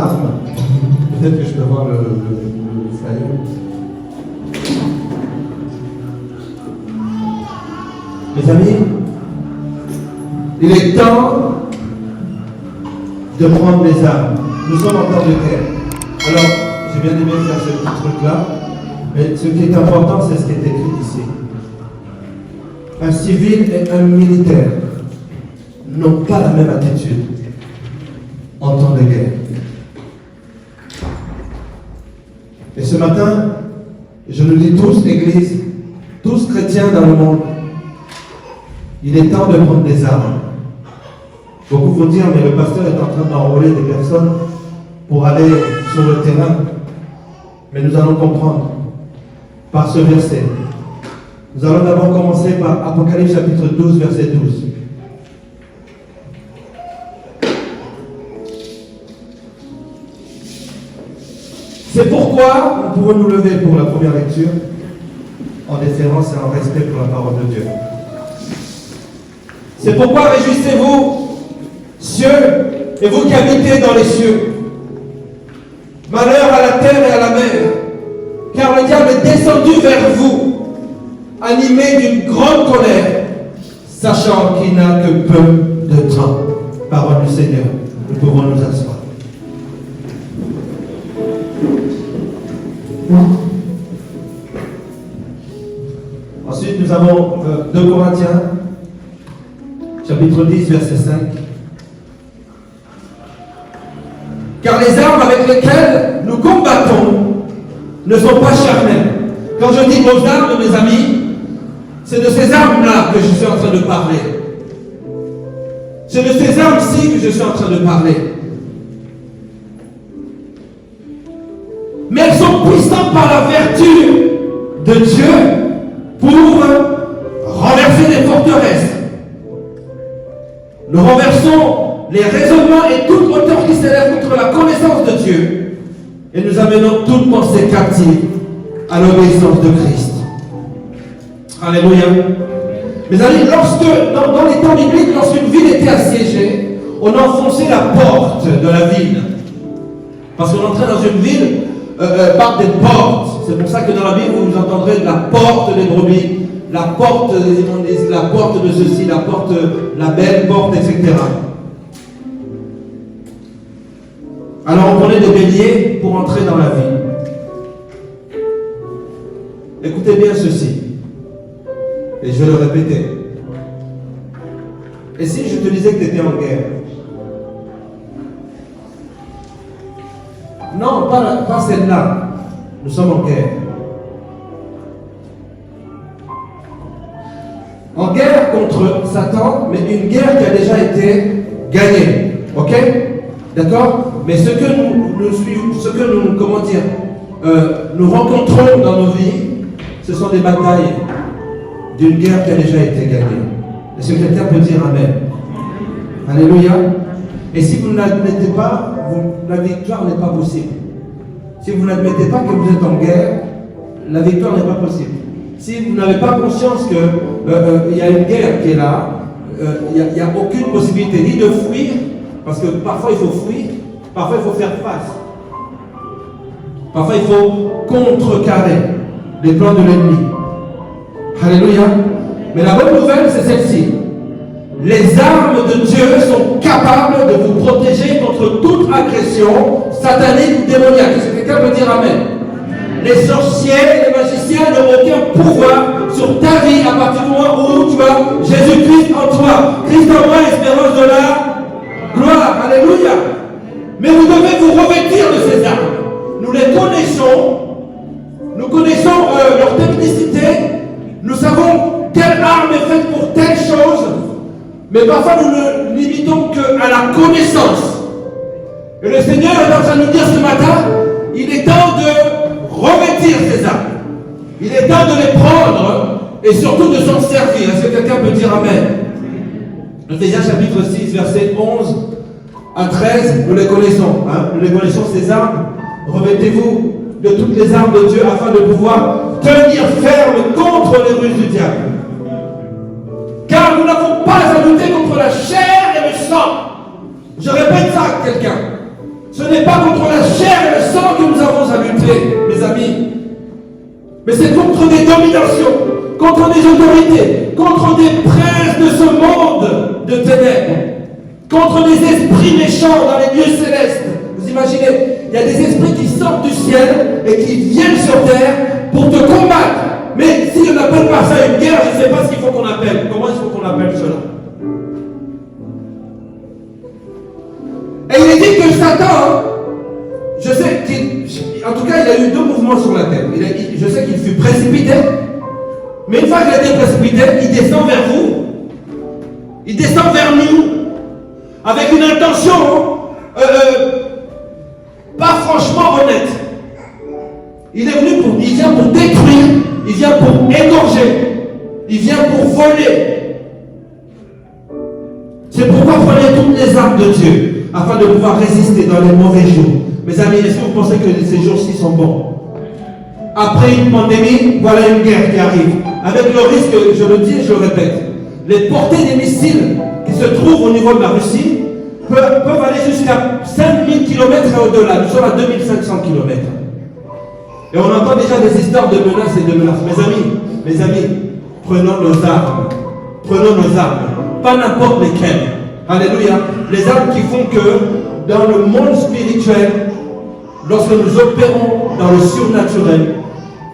marasme. Peut-être que je peux avoir le flyer. Mes amis, il est temps de prendre les armes. Nous sommes en temps de guerre. Alors, j'ai bien aimé faire ce petit truc-là, mais ce qui est important, c'est ce qui est écrit ici. Un civil et un militaire n'ont pas la même attitude en temps de guerre. Et ce matin, je nous dis tous, Église, tous chrétiens dans le monde, il est temps de prendre des armes. Beaucoup vont dire, mais le pasteur est en train d'enrôler des personnes pour aller sur le terrain. Mais nous allons comprendre par ce verset. Nous allons d'abord commencer par Apocalypse chapitre 12, verset 12. C'est pourquoi nous pouvons nous lever pour la première lecture, en déférence et en respect pour la parole de Dieu. C'est pourquoi réjouissez-vous, cieux, et vous qui habitez dans les cieux. Malheur à la terre et à la mer, car le diable est descendu vers vous, animé d'une grande colère, sachant qu'il n'a que peu de temps. Parole du Seigneur, nous pouvons nous asseoir. Ensuite, nous avons 2 Corinthiens, chapitre 10, verset 5. Car les armes avec lesquelles nous combattons ne sont pas charnelles. Quand je dis vos armes, mes amis, c'est de ces armes-là que je suis en train de parler. C'est de ces armes-ci que je suis en train de parler. Mais elles sont puissantes par la vertu de Dieu pour renverser les forteresses. Nous renversons les raisonnements et toute hauteur qui s'élève contre la connaissance de Dieu, et nous amenons toute pensée captive à l'obéissance de Christ. Alléluia. Mes amis, dans les temps bibliques, lorsqu'une ville était assiégée, on enfonçait la porte de la ville. Parce qu'on entrait dans une ville par des portes. C'est pour ça que dans la Bible, vous entendrez la porte des brebis, la porte des immondices, la porte de ceci, la porte, la belle porte, etc. Alors on prenait des béliers pour entrer dans la ville. Écoutez bien ceci, et je vais le répéter. Et si je te disais que tu étais en guerre? Non, pas celle-là. Nous sommes en guerre. En guerre contre Satan, mais une guerre qui a déjà été gagnée. Ok? D'accord? Mais ce que nous rencontrons dans nos vies, ce sont des batailles d'une guerre qui a déjà été gagnée. Est-ce que quelqu'un peut dire Amen? Alléluia. Et si vous n'admettez pas, la victoire n'est pas possible. Si vous n'admettez pas que vous êtes en guerre, la victoire n'est pas possible. Si vous n'avez pas conscience qu'il y a une guerre qui est là, il n'y a aucune possibilité ni de fuir, parce que parfois il faut fuir, parfois il faut faire face. Parfois il faut contrecarrer les plans de l'ennemi. Alléluia. Mais la bonne nouvelle, c'est celle-ci. Les armes de Dieu sont capables de vous protéger contre toute agression satanique ou démoniaque. Est-ce que quelqu'un peut dire Amen? Les sorciers et les magiciens n'ont aucun pouvoir sur ta vie à partir du moment où tu as Jésus-Christ en toi. Christ en moi, espérance de la gloire. Alléluia. Mais vous devez vous revêtir de ces armes. Nous les connaissons. Nous connaissons leur technicité. Nous savons quelle arme est faite pour telle chose. Mais parfois nous ne limitons qu'à la connaissance. Et le Seigneur est en train de nous dire ce matin, il est temps de revêtir ces armes. Il est temps de les prendre et surtout de s'en servir. Est-ce que quelqu'un peut dire Amen? Ephésiens chapitre 6, versets 11 à 13, nous les connaissons. Nous les connaissons, ces armes. Revêtez-vous de toutes les armes de Dieu afin de pouvoir tenir ferme contre les ruses du diable. Car nous n'avons pas à lutter contre la chair et le sang. Je répète ça à quelqu'un. Ce n'est pas contre la chair et le sang que nous avons à lutter, mes amis. Mais c'est contre des dominations, contre des autorités, contre des princes de ce monde de ténèbres, contre des esprits méchants dans les lieux célestes. Vous imaginez, il y a des esprits qui sortent du ciel et qui viennent sur terre pour te combattre. Mais si on n'appelle pas ça une guerre, je ne sais pas ce qu'il faut qu'on appelle. Comment il faut qu'on appelle cela? Et il est dit que Satan, je sais qu'en tout cas, il a eu 2 mouvements sur la terre. Je sais qu'il fut précipité, mais une fois qu'il a été précipité, il descend vers vous. Il descend vers nous, avec une intention pas franchement honnête. Il vient pour détruire, il vient pour égorger, il vient pour voler. C'est pourquoi prenez toutes les armes de Dieu, afin de pouvoir résister dans les mauvais jours. Mes amis, est-ce que vous pensez que ces jours-ci sont bons? Après une pandémie, voilà une guerre qui arrive. Avec le risque, je le dis et je le répète, les portées des missiles qui se trouvent au niveau de la Russie peuvent aller jusqu'à 5000 km et au-delà. Nous sommes à 2500 km. Et on entend déjà des histoires de menaces et de menaces. Mes amis, prenons nos armes. Prenons nos armes. Pas n'importe lesquelles. Alléluia. Les armes qui font que dans le monde spirituel, lorsque nous opérons dans le surnaturel,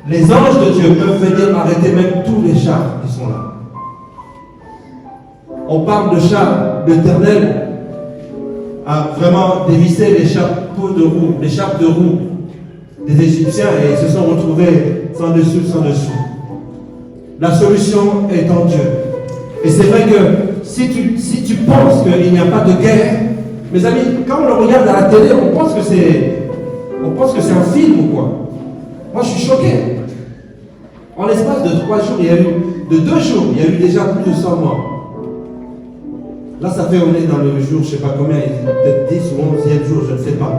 les anges de Dieu peuvent venir arrêter même tous les chars qui sont là. On parle de chars. L'Éternel a vraiment dévissé les chapeaux de roue, les chapes de roue des Égyptiens et ils se sont retrouvés sans dessus, sans dessous. La solution est en Dieu. Et c'est vrai que si tu penses qu'il n'y a pas de guerre, mes amis, quand on le regarde à la télé, on pense que c'est un film ou quoi. Moi, je suis choqué. En l'espace de 3 jours, de 2 jours, il y a eu déjà plus de 100 morts. Là, ça fait, on est dans le jour, je ne sais pas combien, peut-être 10 ou 11e jour, je ne sais pas.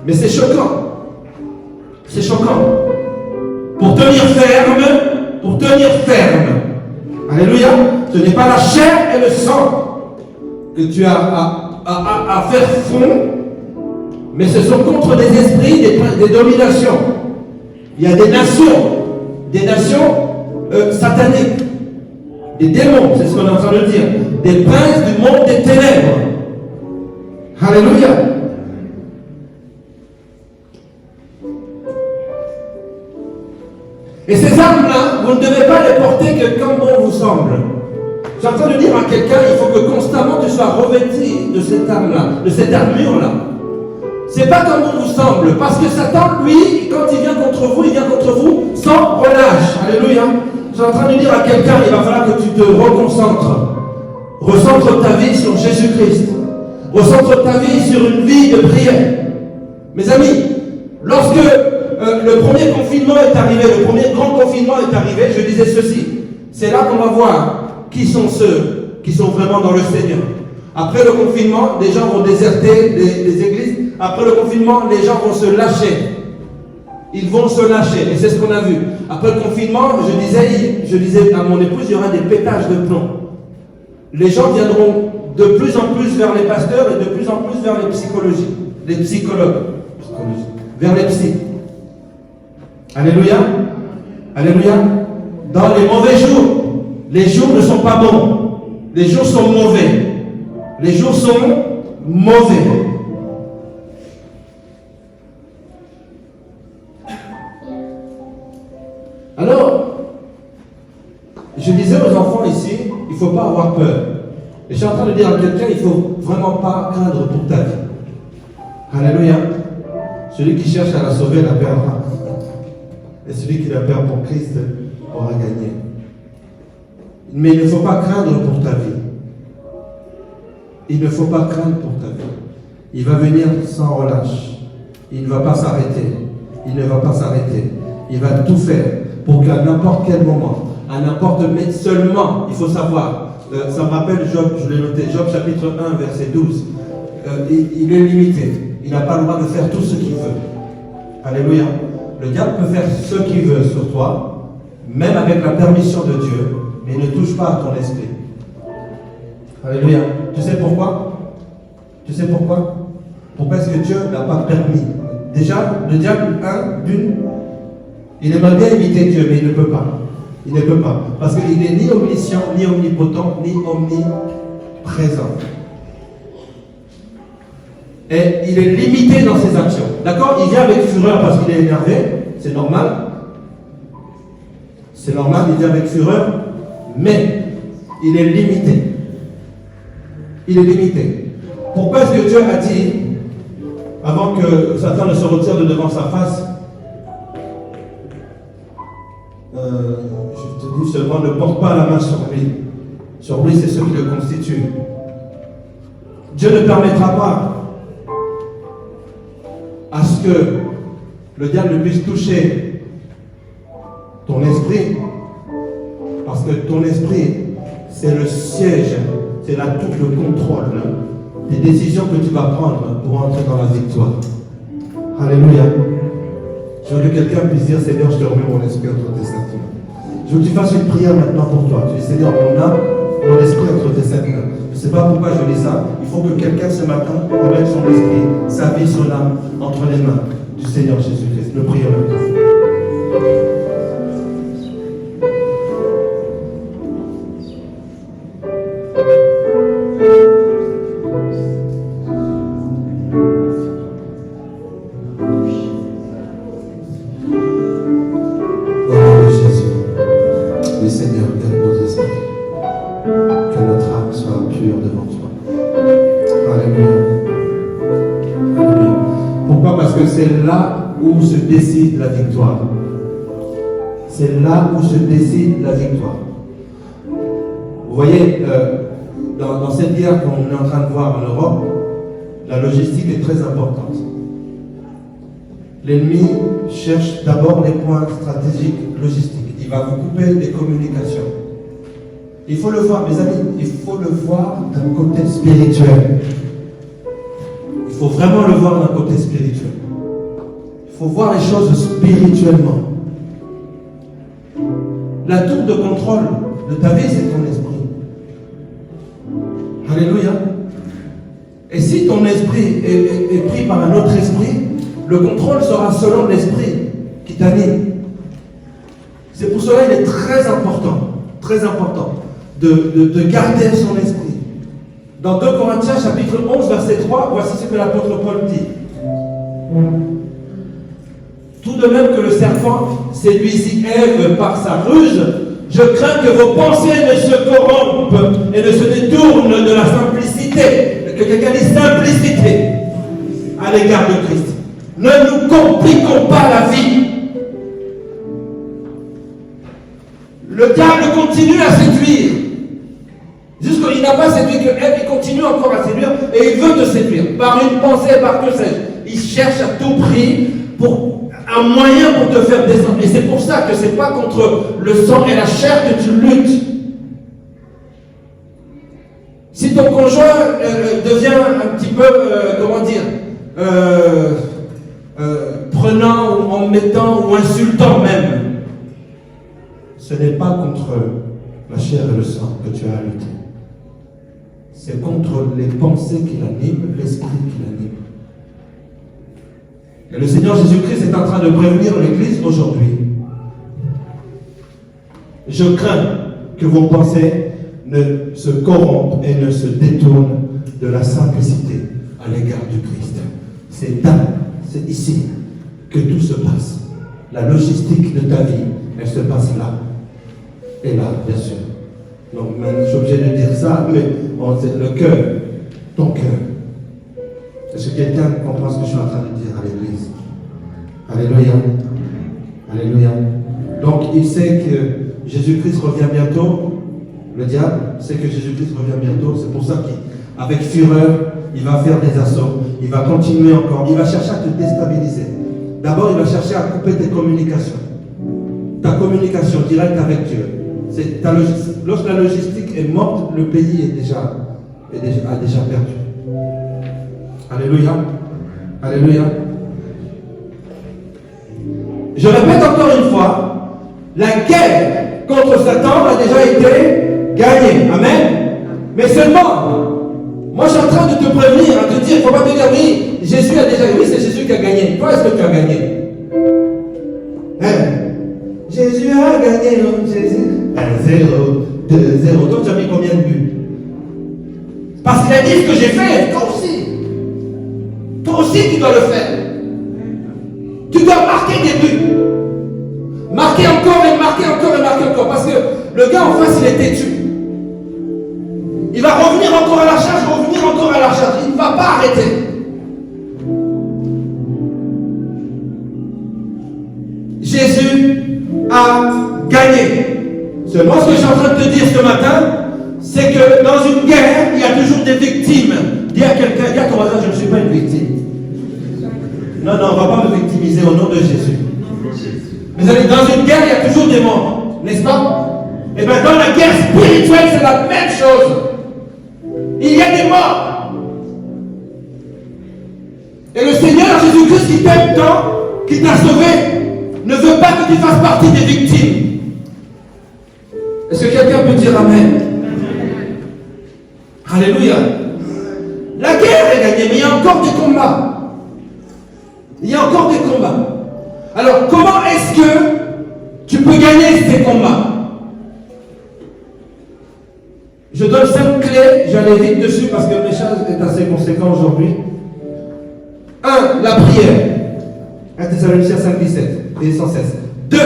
Mais c'est choquant. C'est choquant. Pour tenir ferme. Alléluia. Ce n'est pas la chair et le sang que tu as à faire front, mais ce sont contre des esprits, des dominations. Il y a des nations sataniques, des démons, c'est ce qu'on est en train de dire, des princes du monde des ténèbres. Alléluia. Et ces armes-là, vous ne devez pas les porter que comme bon vous semble. Je suis en train de dire à quelqu'un, il faut que constamment tu sois revêtu de cette arme-là, de cette armure-là. C'est pas comme bon vous semble, parce que Satan, lui, quand il vient contre vous sans relâche. Alléluia. Je suis en train de dire à quelqu'un, il va falloir que tu te reconcentres. Recentre ta vie sur Jésus-Christ. Recentre ta vie sur une vie de prière. Mes amis, lorsque le premier confinement est arrivé, le premier grand confinement est arrivé, je disais ceci. C'est là qu'on va voir qui sont ceux qui sont vraiment dans le Seigneur. Après le confinement, les gens vont déserter les églises. Après le confinement, les gens vont se lâcher. Ils vont se lâcher. Et c'est ce qu'on a vu. Après le confinement, je disais à mon épouse, il y aura des pétages de plomb. Les gens viendront de plus en plus vers les pasteurs et de plus en plus vers les psychologues. Vers les psys. Alléluia. Alléluia. Dans les mauvais jours, les jours ne sont pas bons. Les jours sont mauvais. Les jours sont mauvais. Alors, je disais aux enfants ici, il ne faut pas avoir peur. Et je suis en train de dire à quelqu'un, il ne faut vraiment pas craindre pour ta vie. Alléluia. Celui qui cherche à la sauver la perdra. Et celui qui la perd pour Christ aura gagné. Mais il ne faut pas craindre pour ta vie. Il ne faut pas craindre pour ta vie. Il va venir sans relâche. Il ne va pas s'arrêter. Il ne va pas s'arrêter. Il va tout faire pour qu'à n'importe quel moment, à n'importe mais seulement, il faut savoir, ça me rappelle Job, je l'ai noté, Job chapitre 1, verset 12. Il est limité. Il n'a pas le droit de faire tout ce qu'il veut. Alléluia. Le diable peut faire ce qu'il veut sur toi, même avec la permission de Dieu, mais il ne touche pas à ton esprit. Alléluia. Tu sais pourquoi? Tu sais pourquoi? Pourquoi est-ce que Dieu n'a pas permis? Déjà, le diable, il aimerait bien imiter Dieu, mais il ne peut pas. Il ne peut pas. Parce qu'il n'est ni omniscient, ni omnipotent, ni omniprésent. Et il est limité dans ses actions. D'accord? Il vient avec fureur parce qu'il est énervé. C'est normal. C'est normal, il vient avec fureur. Mais il est limité. Il est limité. Pourquoi est-ce que Dieu a dit, avant que Satan ne se retire de devant sa face, je te dis seulement, ne porte pas la main sur lui. Sur lui, c'est ce qui le constitue. Dieu ne permettra pas à ce que le diable puisse toucher ton esprit, parce que ton esprit, c'est le siège, c'est la tour de contrôle des décisions que tu vas prendre pour entrer dans la victoire. Alléluia. Je veux que quelqu'un puisse dire, Seigneur, je te remets mon esprit entre tes saintes mains. Je veux que tu fasses une prière maintenant pour toi. Tu dis, Seigneur, mon âme, mon esprit entre tes saintes mains. Je ne sais pas pourquoi je dis ça. Il faut que quelqu'un ce matin remette son esprit, sa vie, son âme entre les mains du Seigneur Jésus-Christ. Nous prions maintenant. C'est là où se décide la victoire. C'est là où se décide la victoire. Vous voyez, dans cette guerre qu'on est en train de voir en Europe, la logistique est très importante. L'ennemi cherche d'abord les points stratégiques logistiques. Il va vous couper les communications. Il faut le voir, mes amis, il faut le voir d'un côté spirituel. Il faut vraiment le voir d'un côté spirituel. Il faut voir les choses spirituellement. La tour de contrôle de ta vie, c'est ton esprit. Alléluia. Et si ton esprit est pris par un autre esprit, le contrôle sera selon l'esprit qui t'anime. C'est pour cela qu'il est très important de garder son esprit. Dans 2 Corinthiens chapitre 11 verset 3, voici ce que l'apôtre Paul dit. Tout de même que le serpent séduisit Ève par sa ruse, je crains que vos pensées ne se corrompent et ne se détournent de la simplicité, que quelqu'un dise simplicité à l'égard de Christ. Ne nous compliquons pas la vie. Le diable continue à séduire. Jusqu'il n'a pas séduit que Ève, il continue encore à séduire et il veut te séduire. Par une pensée, par que sais-je. Il cherche à tout prix pour un moyen pour te faire descendre. Et c'est pour ça que ce n'est pas contre le sang et la chair que tu luttes. Si ton conjoint devient un petit peu, prenant ou en mettant ou insultant même, ce n'est pas contre la chair et le sang que tu as à lutter. C'est contre les pensées qui l'animent, l'esprit qui l'anime. Et le Seigneur Jésus-Christ est en train de prévenir l'Église aujourd'hui. Je crains que vos pensées ne se corrompent et ne se détournent de la simplicité à l'égard du Christ. C'est ici que tout se passe. La logistique de ta vie, elle se passe là. Et là, bien sûr. Donc, je suis obligé de dire ça, mais c'est le cœur, ton cœur. Est-ce que quelqu'un comprend ce que je suis en train de dire à l'Église? Alléluia. Alléluia. Donc, il sait que Jésus-Christ revient bientôt. Le diable sait que Jésus-Christ revient bientôt. C'est pour ça qu'avec fureur, il va faire des assauts. Il va continuer encore. Il va chercher à te déstabiliser. D'abord, il va chercher à couper tes communications. Ta communication directe avec Dieu. Lorsque la logistique est morte, le pays a déjà perdu. Alléluia. Alléluia. Je répète encore une fois, la guerre contre Satan a déjà été gagnée. Amen. Mais seulement, moi je suis en train de te prévenir, de te dire, il ne faut pas te dire oui, Jésus a déjà, oui, c'est Jésus qui a gagné. Toi, est-ce que tu as gagné? Hein? Jésus a gagné, non? Jésus. 1-0, 2-0. Toi, tu as mis combien de buts? Parce qu'il a dit ce que j'ai fait, toi aussi. Toi aussi, tu dois le faire. Tu dois marquer des buts. Marquer encore et marquer encore et marquer encore. Parce que le gars en face, il est têtu. Il va revenir encore à la charge, revenir encore à la charge. Il ne va pas arrêter. Jésus a gagné. Seulement ce que je suis en train de te dire ce matin, c'est que dans une guerre, il y a toujours des victimes. Dis à quelqu'un, dis à ton voisin, je ne suis pas une victime. Non, on ne va pas me victimiser au nom de Jésus. Mes amis, dans une guerre, il y a toujours des morts, n'est-ce pas? Et bien dans la guerre spirituelle, c'est la même chose. Il y a des morts. Et le Seigneur Jésus-Christ qui t'aime tant, qui t'a sauvé, ne veut pas que tu fasses partie des victimes. Est-ce que quelqu'un peut dire Amen? Alléluia. La guerre est gagnée, mais il y a encore des combats. Il y a encore des combats. Alors, comment est-ce que tu peux gagner ces combats? Je donne 5 clés, j'allais vite dessus parce que le message est assez conséquent aujourd'hui. 1. La prière. 1 Thessaloniciens 5:17 et 116. 2.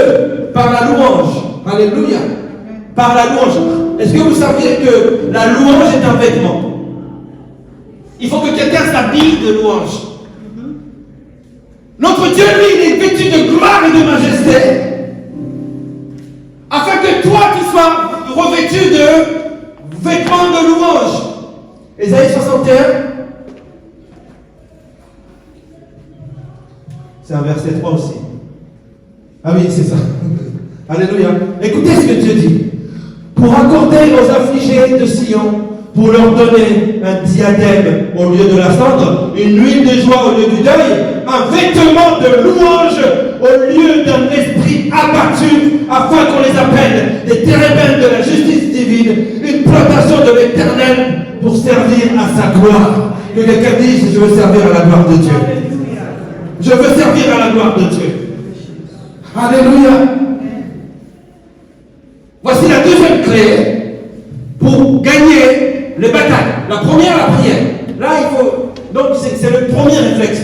Par la louange. Alléluia. Par la louange. Est-ce que vous saviez que la louange est un vêtement? Il faut que quelqu'un s'habille de louange. Notre Dieu, lui, il est vêtu de gloire et de majesté, afin que toi, tu sois revêtu de vêtements de louange. Ésaïe 61, c'est un verset 3 aussi. Ah oui, c'est ça. Alléluia. Écoutez ce que Dieu dit. Pour accorder aux affligés de Sion, pour leur donner un diadème au lieu de la cendre, une huile de joie au lieu du deuil, un vêtement de louange au lieu d'un esprit abattu, afin qu'on les appelle des térébènes de la justice divine, une plantation de l'Éternel pour servir à sa gloire. Que quelqu'un dise, je veux servir à la gloire de Dieu. Je veux servir à la gloire de Dieu. Alléluia. Voici la deuxième clé pour gagner les batailles. La première, la prière. Là, il faut... Donc, c'est le premier réflexe.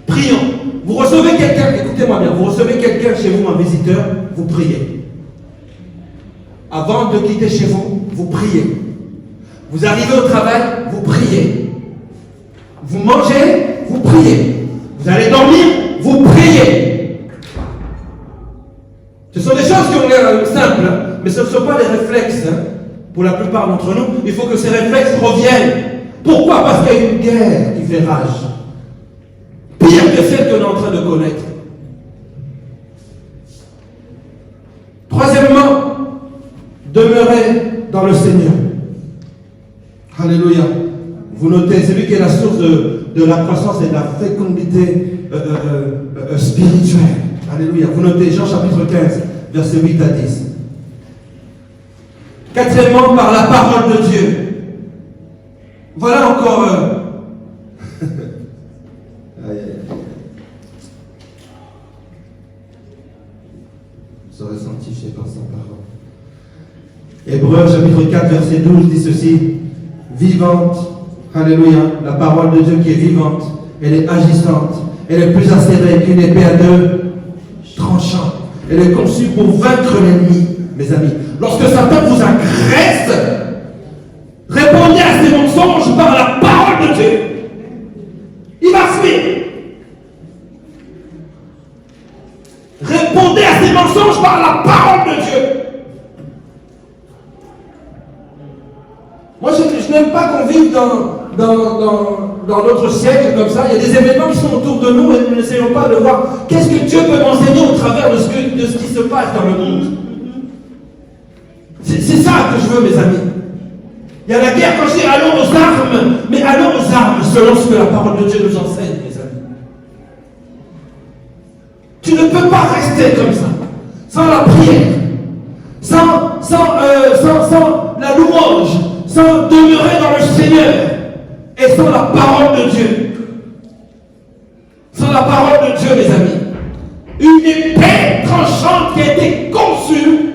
Prions. Vous recevez quelqu'un, écoutez-moi bien, vous recevez quelqu'un chez vous, un visiteur, vous priez. Avant de quitter chez vous, vous priez. Vous arrivez au travail, vous priez. Vous mangez, vous priez. Vous allez dormir, vous priez. Ce sont des choses qui ont l'air simples, mais ce ne sont pas des réflexes. Pour la plupart d'entre nous, il faut que ces réflexes reviennent. Pourquoi? Parce qu'il y a une guerre qui fait rage. Pire que celle qu'on est en train de connaître. Troisièmement, demeurez dans le Seigneur. Alléluia. Vous notez, c'est lui qui est la source de la croissance et de la fécondité spirituelle. Alléluia. Vous notez Jean chapitre 15, versets 8 à 10. Quatrièmement, par la parole de Dieu. Voilà encore... Vous aurez sanctifié par sa parole. Hébreux chapitre 4, verset 12 dit ceci. Vivante, alléluia, la parole de Dieu qui est vivante, elle est agissante, elle est plus acérée qu'une épée à deux tranchants. Elle est conçue pour vaincre l'ennemi, mes amis. Lorsque Satan vous agresse, répondez à ces mensonges par la parole de Dieu. Il va fuir. Répondez à ces mensonges par la parole de Dieu. Moi, je n'aime pas qu'on vive dans notre siècle comme ça. Il y a des événements qui sont autour de nous et nous n'essayons pas de voir qu'est-ce que Dieu peut m'enseigner au travers de ce qui se passe dans le monde. C'est ça que je veux, mes amis. Il y a la guerre quand je dis allons aux armes, mais allons aux armes selon ce que la parole de Dieu nous enseigne, mes amis. Tu ne peux pas rester comme ça, sans la prière, sans la louange, sans demeurer dans le Seigneur et sans la parole de Dieu. Dieu, mes amis. Une épée tranchante qui a été conçue,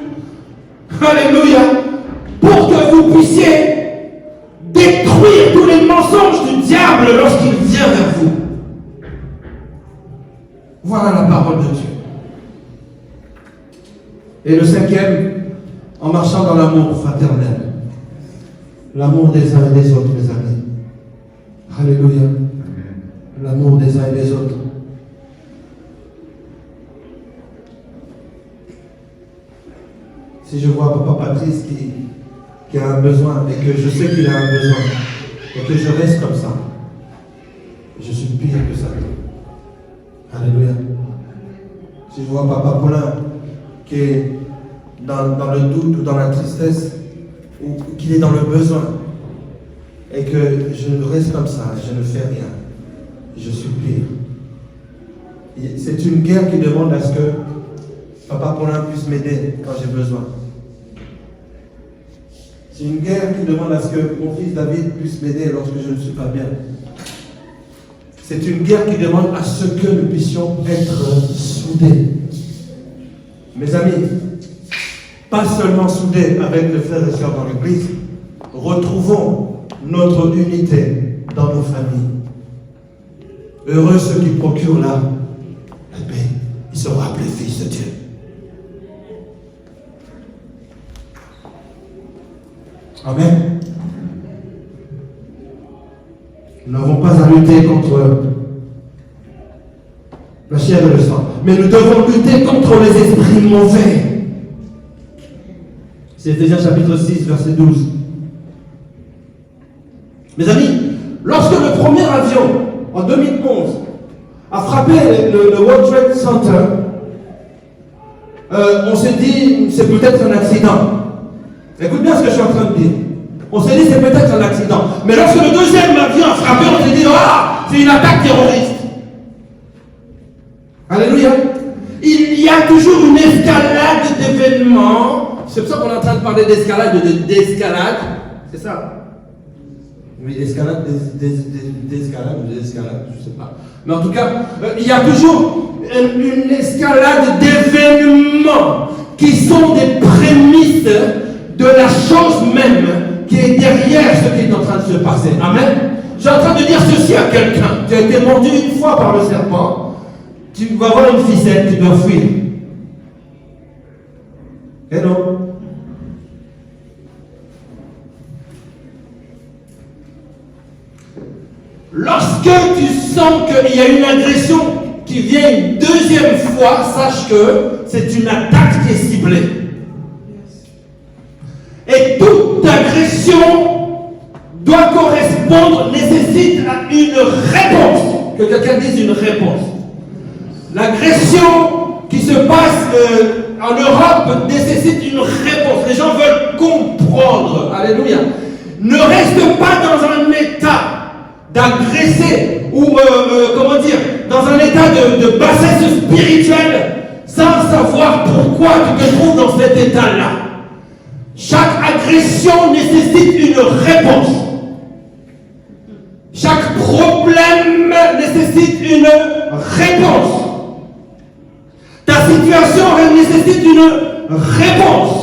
alléluia, pour que vous puissiez détruire tous les mensonges du diable lorsqu'il vient vers vous. Voilà la parole de Dieu. Et le cinquième, en marchant dans l'amour fraternel. L'amour des uns et des autres, mes amis. Alléluia. L'amour des uns et des autres. Si je vois Papa Patrice qui a un besoin, et que je sais qu'il a un besoin, et que je reste comme ça, je suis pire que ça. Alléluia. Si je vois Papa Paulin qui est dans le doute ou dans la tristesse, ou qu'il est dans le besoin, et que je reste comme ça, je ne fais rien, je suis pire. C'est une guerre qui demande à ce que Papa Paulin puisse m'aider quand j'ai besoin. C'est une guerre qui demande à ce que mon fils David puisse m'aider lorsque je ne suis pas bien. C'est une guerre qui demande à ce que nous puissions être soudés. Mes amis, pas seulement soudés avec les frères et sœurs dans l'église, retrouvons notre unité dans nos familles. Heureux ceux qui procurent la paix, ils seront appelés fils de Dieu. Amen. Nous n'avons pas à lutter contre la chair et le sang, mais nous devons lutter contre les esprits mauvais. C'est Éphésiens chapitre 6, verset 12. Mes amis, lorsque le premier avion, en 2011, a frappé le World Trade Center, on s'est dit, c'est peut-être un accident. Écoute bien ce que je suis en train de dire. On s'est dit, c'est peut-être un accident. Mais lorsque le deuxième avion a frappé, on s'est dit, ah, c'est une attaque terroriste. Alléluia. Il y a toujours une escalade d'événements. C'est pour ça qu'on est en train de parler d'escalade, d'escalade. C'est ça. Oui, escalade, d'escalade ou d'escalade, je ne sais pas. Mais en tout cas, il y a toujours une escalade d'événements qui sont des prémices de la chose même qui est derrière ce qui est en train de se passer. Amen. Je suis en train de dire ceci à quelqu'un. Tu as été mordu une fois par le serpent. Tu vas voir une ficelle, tu dois fuir. Et non. Lorsque tu sens qu'il y a une agression qui vient une deuxième fois, sache que c'est une attaque qui est ciblée. Et toute agression doit correspondre, nécessite une réponse. Que quelqu'un dise une réponse. L'agression qui se passe en Europe nécessite une réponse. Les gens veulent comprendre. Alléluia. Ne reste pas dans un état d'agresser ou, comment dire, dans un état de bassesse spirituelle sans savoir pourquoi tu te trouves dans cet état-là. Chaque agression nécessite une réponse. Chaque problème nécessite une réponse. Ta situation, elle nécessite une réponse.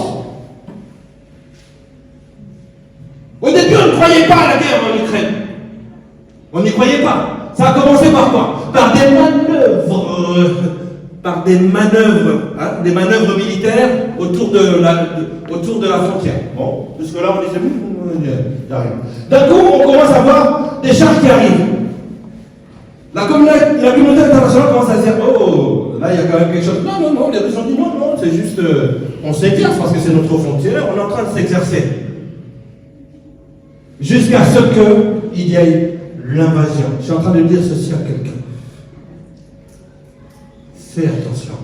Au début, on ne croyait pas à la guerre en Ukraine. On n'y croyait pas. Ça a commencé par quoi? Par des manœuvres. Des manœuvres militaires autour de la frontière. Bon, jusque-là, on disait, il n'y a rien. D'un coup, on commence à voir des chars qui arrivent. La communauté internationale commence à se dire, oh, là, il y a quand même quelque chose. Non, les Russes ont dit non, c'est juste, on s'exerce parce que c'est notre frontière, on est en train de s'exercer. Jusqu'à ce qu'il y ait l'invasion. Je suis en train de dire ceci à quelqu'un. Fais attention.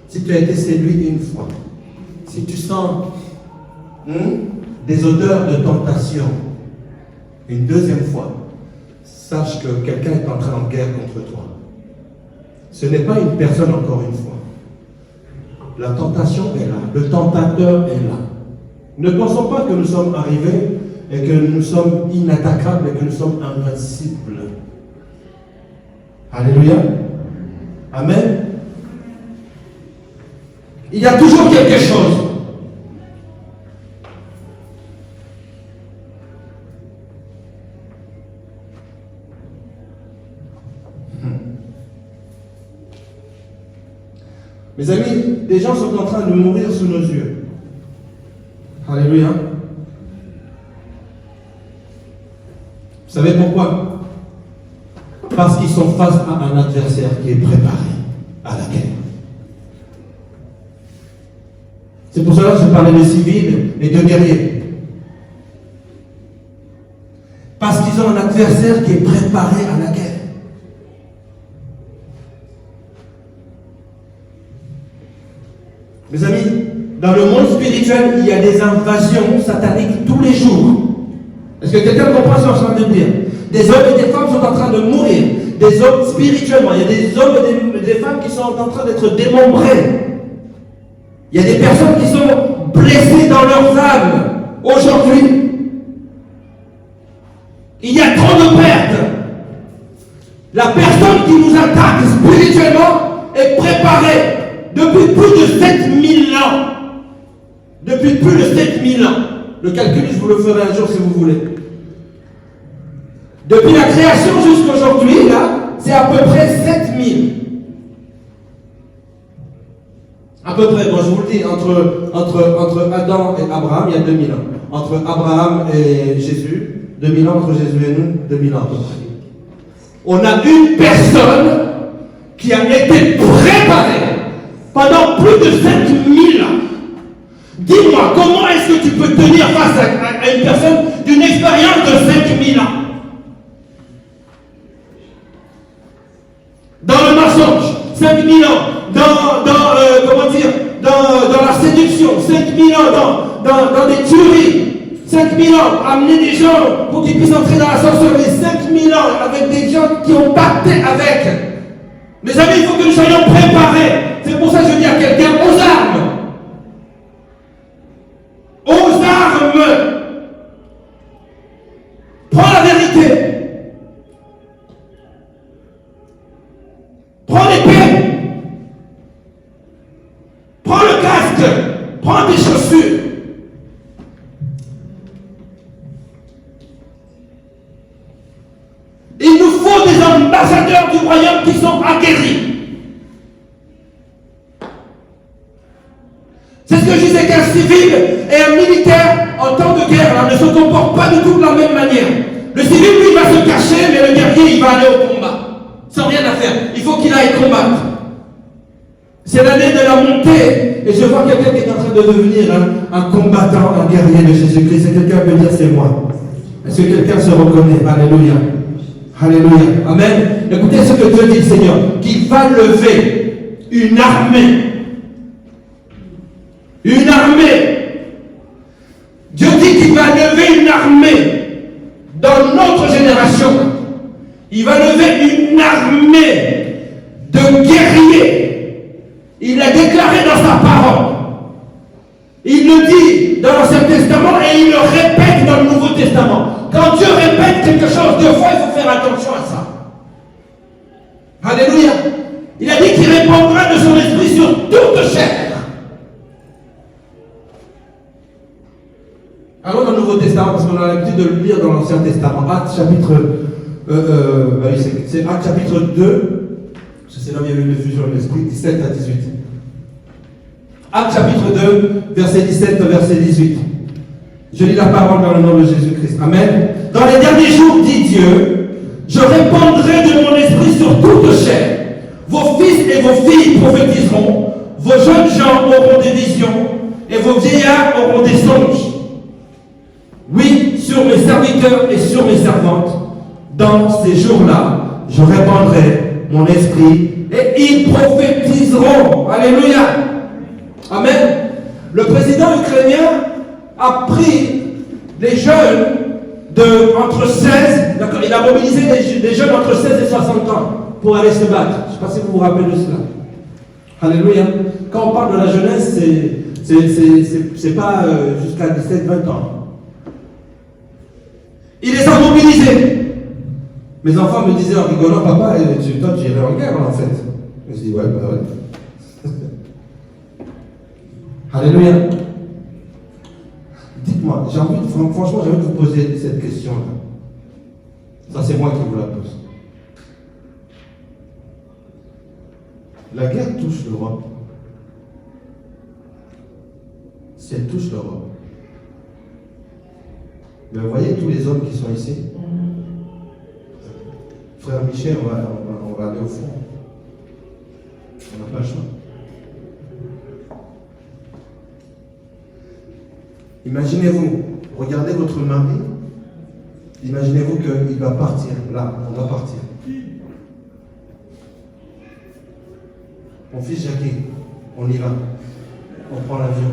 Si tu as été séduit une fois, si tu sens des odeurs de tentation une deuxième fois, sache que quelqu'un est en train de guerre contre toi. Ce n'est pas une personne encore une fois. La tentation est là. Le tentateur est là. Ne pensons pas que nous sommes arrivés et que nous sommes inattaquables et que nous sommes invincibles. Alléluia. Amen. Il y a toujours quelque chose. Mes amis, des gens sont en train de mourir sous nos yeux. Alléluia. Vous savez pourquoi? Parce qu'ils sont face à un adversaire qui est préparé à la guerre. C'est pour cela que je parlais des civils et de guerriers. Parce qu'ils ont un adversaire qui est préparé à la guerre. Mes amis, dans le monde spirituel, il y a des invasions sataniques tous les jours. Est-ce que quelqu'un comprend ce que je suis en train de dire? Des hommes et des femmes sont en train de mourir. Des hommes spirituellement. Il y a des hommes et des femmes qui sont en train d'être démembrés. Il y a des personnes qui sont blessées dans leurs âmes aujourd'hui. Il y a trop de pertes. La personne qui nous attaque spirituellement est préparée depuis plus de 7000 ans. Depuis plus de 7000 ans. Le calcul, je vous le ferai un jour si vous voulez. Depuis la création jusqu'à aujourd'hui, là, c'est à peu près 7000. À peu près, moi je vous le dis, entre Adam et Abraham, il y a 2000 ans. Entre Abraham et Jésus, 2000 ans, entre Jésus et nous, 2000 ans à peu près. On a une personne qui a été préparée pendant plus de 5000 ans. Dis-moi, comment est-ce que tu peux tenir face à une personne d'une expérience de 5000 ans? Dans le mensonge, 5000 ans. Dans la séduction, 5000 ans. Dans des tueries, 5000 ans. Amener des gens pour qu'ils puissent entrer dans la sorcellerie, 5000 ans. Avec des gens qui ont pacté avec. Mes amis, il faut que nous soyons préparés. C'est pour ça que je dis à quelqu'un, aux armes. Aux armes. Prends la vérité. Prends l'épée. Prends le casque. Prends tes chaussures. Il nous faut des ambassadeurs du royaume qui sont aguerris. C'est ce que je disais, qu'un civil et un militaire en temps de guerre là, ne se comportent pas du tout de la même manière. Le civil, lui, va se cacher, mais le guerrier, il va aller au combat. Sans rien à faire. Il faut qu'il aille combattre. C'est l'année de la montée. Et je vois quelqu'un qui est en train de devenir un combattant, un guerrier de Jésus-Christ. Et quelqu'un peut dire, c'est moi. Est-ce que quelqu'un se reconnaît? Alléluia. Alléluia. Amen. Écoutez ce que Dieu dit, Seigneur. Qu'il va lever une armée. Une armée. Dieu dit qu'il va lever une armée dans notre génération. Il va lever une armée de guerriers. Il l'a déclaré dans sa parole. Il le dit dans l'Ancien Testament et il le répète dans le Nouveau Testament. Quand Dieu répète quelque chose deux fois, il faut faire attention à ça. Alléluia. Il a dit qu'il répandra de son esprit sur toute chair. Allons dans le Nouveau Testament, parce qu'on a l'habitude de le lire dans l'Ancien Testament. Actes chapitre, c'est Actes chapitre 2, parce que c'est là où il y a eu une fusion de l'esprit, 17 à 18. Actes chapitre 2, verset 17 verset 18. Je lis la parole dans le nom de Jésus-Christ. Amen. Dans les derniers jours, dit Dieu, je répandrai de mon esprit sur toute chair. Vos fils et vos filles prophétiseront, vos jeunes gens auront des visions, et vos vieillards auront des songes. Oui, sur mes serviteurs et sur mes servantes, dans ces jours-là, je répandrai mon esprit et ils prophétiseront. Alléluia. Amen. Le président ukrainien a pris des jeunes entre 16, d'accord, il a mobilisé des jeunes entre 16 et 60 ans pour aller se battre. Je ne sais pas si vous vous rappelez de cela. Alléluia. Quand on parle de la jeunesse, c'est pas jusqu'à 17-20 ans. Il les a mobilisés. Mes enfants me disaient en rigolant, papa, toi tu irais en guerre en fait. Je dis, ouais, bah ouais. Alléluia. Dites-moi, franchement, j'ai envie de vous poser cette question-là. Ça, c'est moi qui vous la pose. La guerre touche l'Europe. Si elle touche l'Europe, mais vous voyez tous les hommes qui sont ici. Frère Michel, on va aller au fond. On n'a pas le choix. Imaginez-vous, regardez votre mari, imaginez-vous qu'il va partir, là, on va partir. Mon fils Jackie, on y va, on prend l'avion.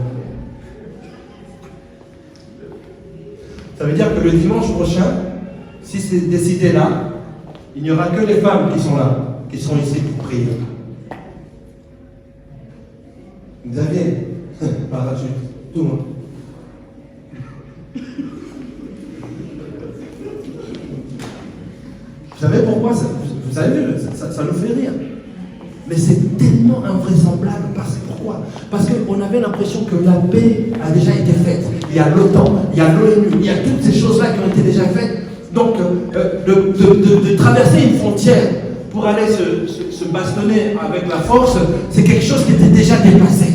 Ça veut dire que le dimanche prochain, si c'est décidé là, il n'y aura que les femmes qui sont là, qui sont ici pour prier. Xavier, parachute, tout le monde. Vous savez pourquoi vous savez, ça nous fait rire. Mais c'est tellement invraisemblable. Pourquoi? Parce qu'on avait l'impression que la paix a déjà été faite. Il y a l'OTAN, il y a l'ONU, il y a toutes ces choses-là qui ont été déjà faites. Donc, de traverser une frontière pour aller se bastonner avec la force, c'est quelque chose qui était déjà dépassé.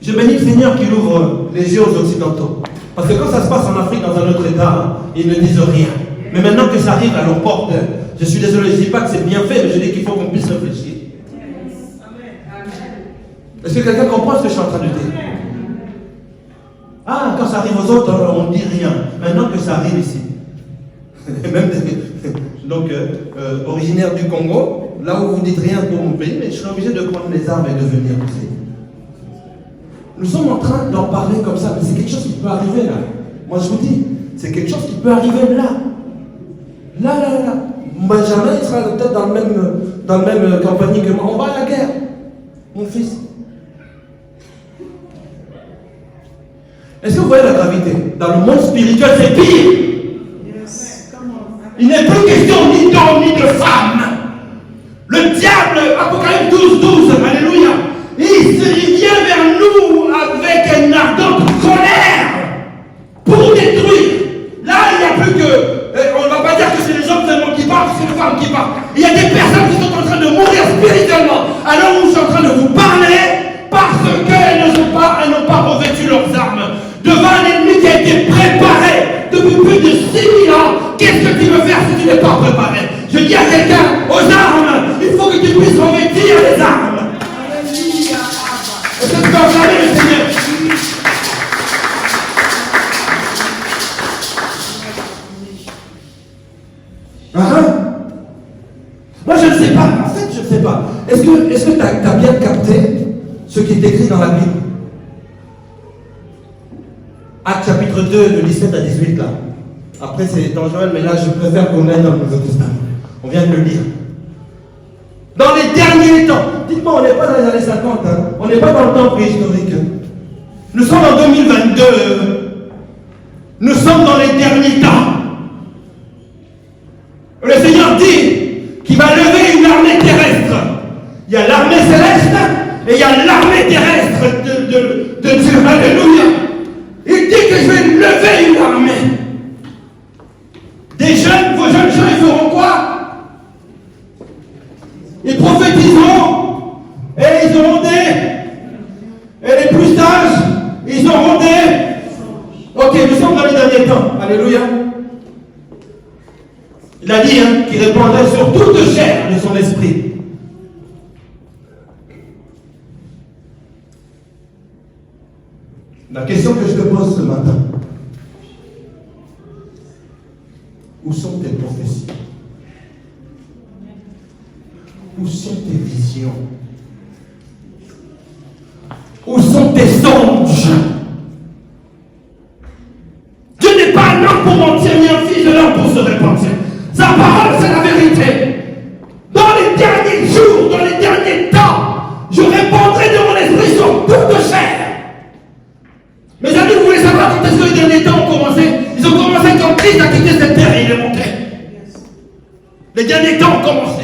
Je bénis le Seigneur qui ouvre les yeux aux Occidentaux. Parce que quand ça se passe en Afrique, dans un autre État, ils ne disent rien. Mais maintenant que ça arrive à leur porte, je suis désolé, je ne dis pas que c'est bien fait, mais je dis qu'il faut qu'on puisse réfléchir. Est-ce que quelqu'un comprend ce que je suis en train de dire? Ah, quand ça arrive aux autres, on ne dit rien. Maintenant que ça arrive ici. Même donc, originaire du Congo, là où vous ne dites rien pour mon pays, mais je suis obligé de prendre les armes et de venir ici. Nous sommes en train d'en parler comme ça, mais c'est quelque chose qui peut arriver là. Moi je vous dis, c'est quelque chose qui peut arriver là. Là. Benjamin, il sera peut-être dans le même compagnie que moi. On va à la guerre, mon fils. Est-ce que vous voyez la gravité? Dans le monde spirituel, c'est pire. Il n'est plus question ni d'homme ni de femme. Le diable, Apocalypse 12, alléluia, il vient vers nous avec une ardente colère pour détruire. Là, il n'y a plus que... on ne va pas dire que c'est les hommes seulement qui parlent, c'est les femmes qui parlent. Il y a des personnes qui sont en train de mourir spirituellement. Alors où je suis en train de vous parler, parce qu'elles n'ont pas revêtu leurs armes. Devant un ennemi qui a été préparé depuis plus de 6000 ans, qu'est-ce que tu veux faire si tu n'es pas préparé? Je dis à quelqu'un, aux armes, il faut que tu puisses revêtir les armes. Est-ce que tu peux acclamer le Seigneur? Moi je ne sais pas, en fait je ne sais pas. Est-ce que tu as bien capté ce qui est écrit dans la Bible? Acte chapitre 2, de 17 à 18 là. Après c'est dans Joël, mais là je préfère qu'on aille dans le Nouveau Testament. On vient de le lire. Dans les derniers temps, dites-moi, on n'est pas dans les années 50, hein. On n'est pas dans le temps préhistorique. Nous sommes en 2022. Nous sommes dans les derniers temps. Le Seigneur dit qu'il va lever une armée terrestre. Il y a l'armée céleste et il y a l'armée terrestre de Dieu. Alléluia. Il dit que je vais lever une armée. Des jeunes, vos jeunes gens, ils feront quoi? Ils prophétiseront et ils auront et les plus sages, ils auront Ok, nous sommes dans les derniers temps. Alléluia. Il a dit qu'il répandrait sur toute chair de son esprit. La question que je te pose ce matin, où sont tes prophéties? Où sont tes visions? Où sont tes songes? Dieu n'est pas un homme pour mentir, ni un fils de l'homme pour se repentir. Sa parole, c'est la vérité. Dans les derniers jours, dans les derniers temps, je répandrai de mon esprit sur toute chair. Mes amis, vous voulez savoir quand est-ce que les derniers temps ont commencé? Ils ont commencé quand Christ a quitté cette terre et il est monté. Les derniers temps ont commencé.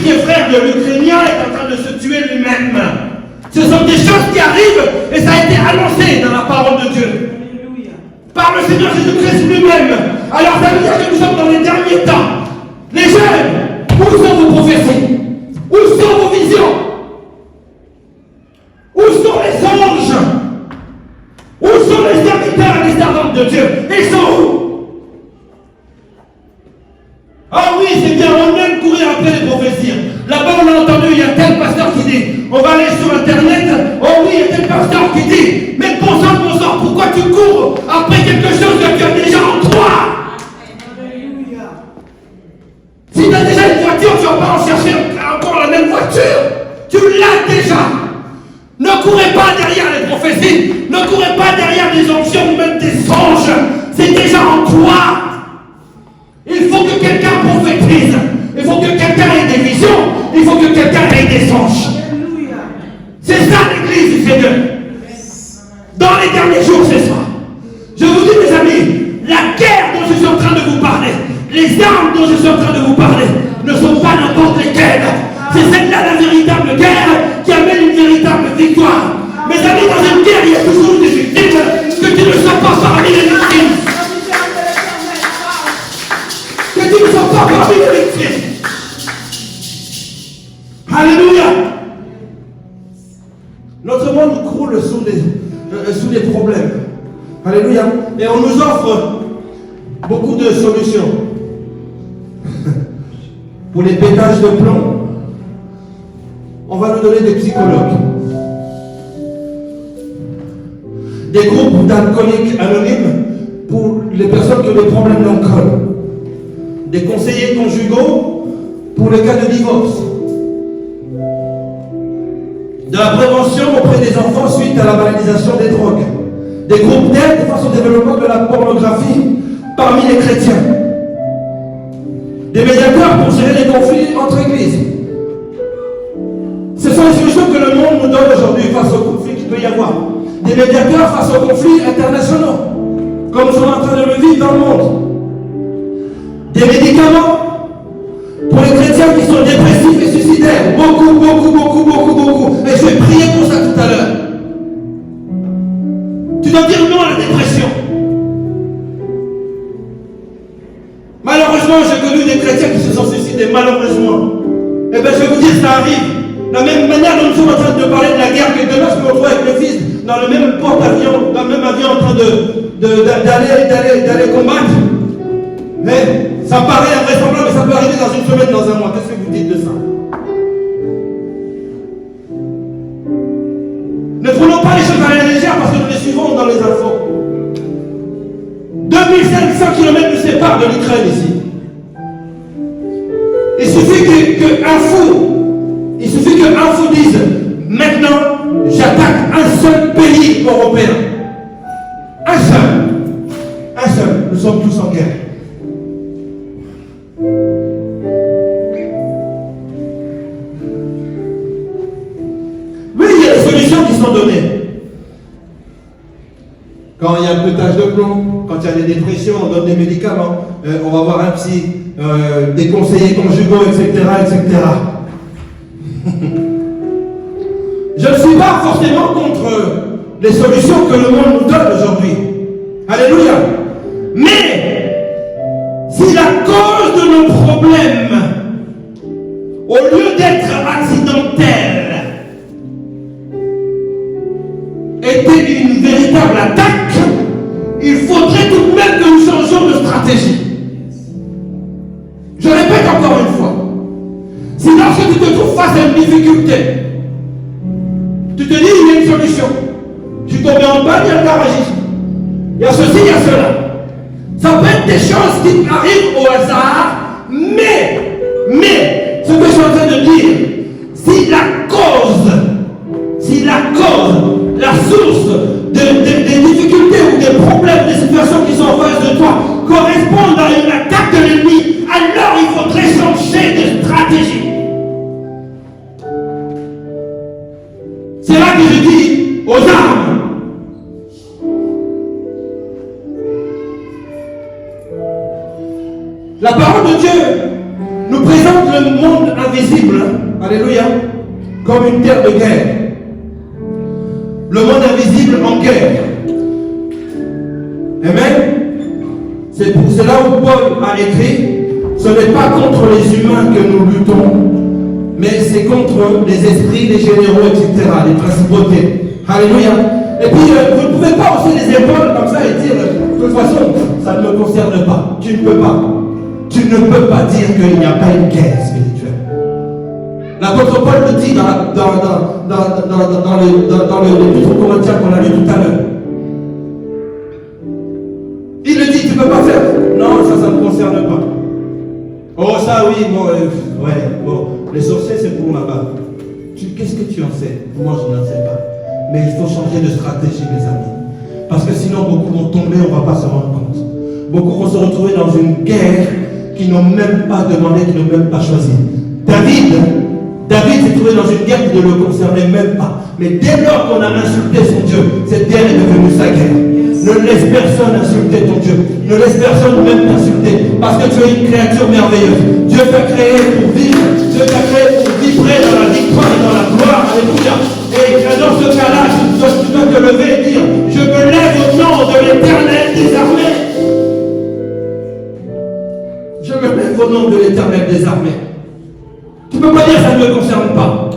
qui est frère de l'Ukrainien est en train de se tuer lui-même. Ce sont des choses qui arrivent et ça a été annoncé dans la parole de Dieu. Par le Seigneur Jésus-Christ lui-même. Alors ça veut dire que nous sommes dans les derniers temps. Les jeunes, où sont vos prophéties? Où sont vos visions? Où sont les anges? Où sont les serviteurs et les servantes de Dieu? Ils sont où? Ah oui, c'est bien, on aime courir après les prophéties. Là-bas, on a entendu, il y a tel pasteur qui dit, on va aller sur Internet, oh oui, il y a tel pasteur qui dit, mais bon sang, pourquoi tu cours après quelque chose que tu as déjà en toi? Si tu as déjà une voiture, tu ne vas pas en chercher encore la même voiture. Tu l'as déjà. Ne courez pas derrière les prophéties, ne courez pas derrière des onctions ou même des anges. C'est déjà en toi. Il faut que quelqu'un prophétise. Il faut que quelqu'un ait des visions. Il faut que quelqu'un ait des anges. C'est ça l'église du Seigneur. Dans les derniers jours, c'est ça. Je vous dis, mes amis, la guerre dont je suis en train de vous parler, les armes dont je suis en train de vous parler, ne sont pas n'importe lesquelles. C'est celle-là, la véritable guerre, qui amène une véritable victoire. Mes amis, dans une guerre, il y a toujours des victimes. Que tu ne sois pas parmi les victimes. Que tu ne sois pas parmi les victimes. Alléluia. Notre monde croule sous des problèmes. Alléluia. Et on nous offre beaucoup de solutions. Pour les pétages de plomb, on va nous donner des psychologues. Des groupes d'alcooliques anonymes pour les personnes qui ont des problèmes d'alcool. Des conseillers conjugaux pour les cas de divorce. De la prévention auprès des enfants suite à la banalisation des drogues. Des groupes d'aide face au développement de la pornographie parmi les chrétiens. Des médiateurs pour gérer les conflits entre églises. Ce sont les solutions que le monde nous donne aujourd'hui face aux conflits qu'il peut y avoir. Des médiateurs face aux conflits internationaux, comme nous sommes en train de le vivre dans le monde. Des médicaments pour les chrétiens qui sont dépressifs et suicidaires. Beaucoup. Et je vais prier pour ça tout à l'heure. Tu dois dire non à la dépression. Malheureusement, j'ai connu des chrétiens qui se sont suicidés, malheureusement. Eh bien, je vais vous dire, ça arrive. De la même manière dont nous sommes en train de parler de la guerre, que demain je me retrouve avec mes fils dans le même porte-avions, dans le même avion en train d'aller combattre. Mais ça paraît invraisemblable, mais ça peut arriver dans une semaine, dans un mois. Qu'est-ce que vous dites de ça? Ne prenons pas les choses à la légère parce que nous les suivons dans les infos. 2500 km nous séparent de l'Ukraine ici. Il suffit qu'un fou dise maintenant j'attaque un seul pays européen. Un seul. Nous sommes tous en guerre. Mais il y a des solutions qui sont données. Quand il y a un pétage de plomb, quand il y a des dépressions, on donne des médicaments, on va voir un psy, des conseillers conjugaux, etc. Je ne suis pas forcément contre les solutions que le monde nous donne aujourd'hui. Alléluia. Mais si la cause de nos problèmes, au lieu d'être accidentelle, était une véritable attaque, il faudrait tout de même que nous changions de stratégie. Je répète encore une fois. Si lorsque tu te trouves face à une difficulté, tu te dis il y a une solution, tu tombes en panne, il y a le garagiste, il y a ceci, il y a cela. Ça peut être des choses qui arrivent au hasard, mais, ce que je suis en train de dire, si la cause, la source des difficultés ou des problèmes, des situations qui sont en face de toi correspondent à une attaque de l'ennemi, alors il faudrait changer de stratégie. C'est là que je dis aux armes. La parole de Dieu nous présente le monde invisible, alléluia, comme une terre de guerre. Le monde invisible en guerre. Amen. C'est là où Paul a écrit, ce n'est pas contre les humains que nous luttons, mais c'est contre les esprits, les généraux, etc., les principautés. Alléluia. Et puis, vous ne pouvez pas hausser les épaules comme ça et dire, de toute façon, ça ne me concerne pas. Tu ne peux pas. Tu ne peux pas dire qu'il n'y a pas une guerre spirituelle. L'apôtre Paul le dit dans l'épître aux Corinthiens qu'on a lu tout à l'heure. Il le dit, tu ne peux pas faire. Non, ça ne me concerne pas. Oh, ça oui, bon, bon, les sorciers c'est pour là-bas. Qu'est-ce que tu en sais? Moi je n'en sais pas. Mais il faut changer de stratégie, mes amis. Parce que sinon beaucoup vont tomber, on ne va pas se rendre compte. Beaucoup vont se retrouver dans une guerre qu'ils n'ont même pas demandé, qu'ils n'ont même pas choisi. David s'est trouvé dans une guerre qui ne le concernait même pas. Mais dès lors qu'on a insulté son Dieu, cette guerre est devenue sa guerre. Ne laisse personne insulter ton Dieu. Ne laisse personne même t'insulter. Parce que tu es une créature merveilleuse. Dieu t'a créé pour vivre. Dieu t'a créé pour vibrer dans la victoire et dans la gloire. Alléluia. Et dans ce cas-là, tu dois te lever et dire, je me lève au nom de l'Éternel des armées. Je me lève au nom de l'Éternel des armées. Tu ne peux pas dire ça ne me concerne pas.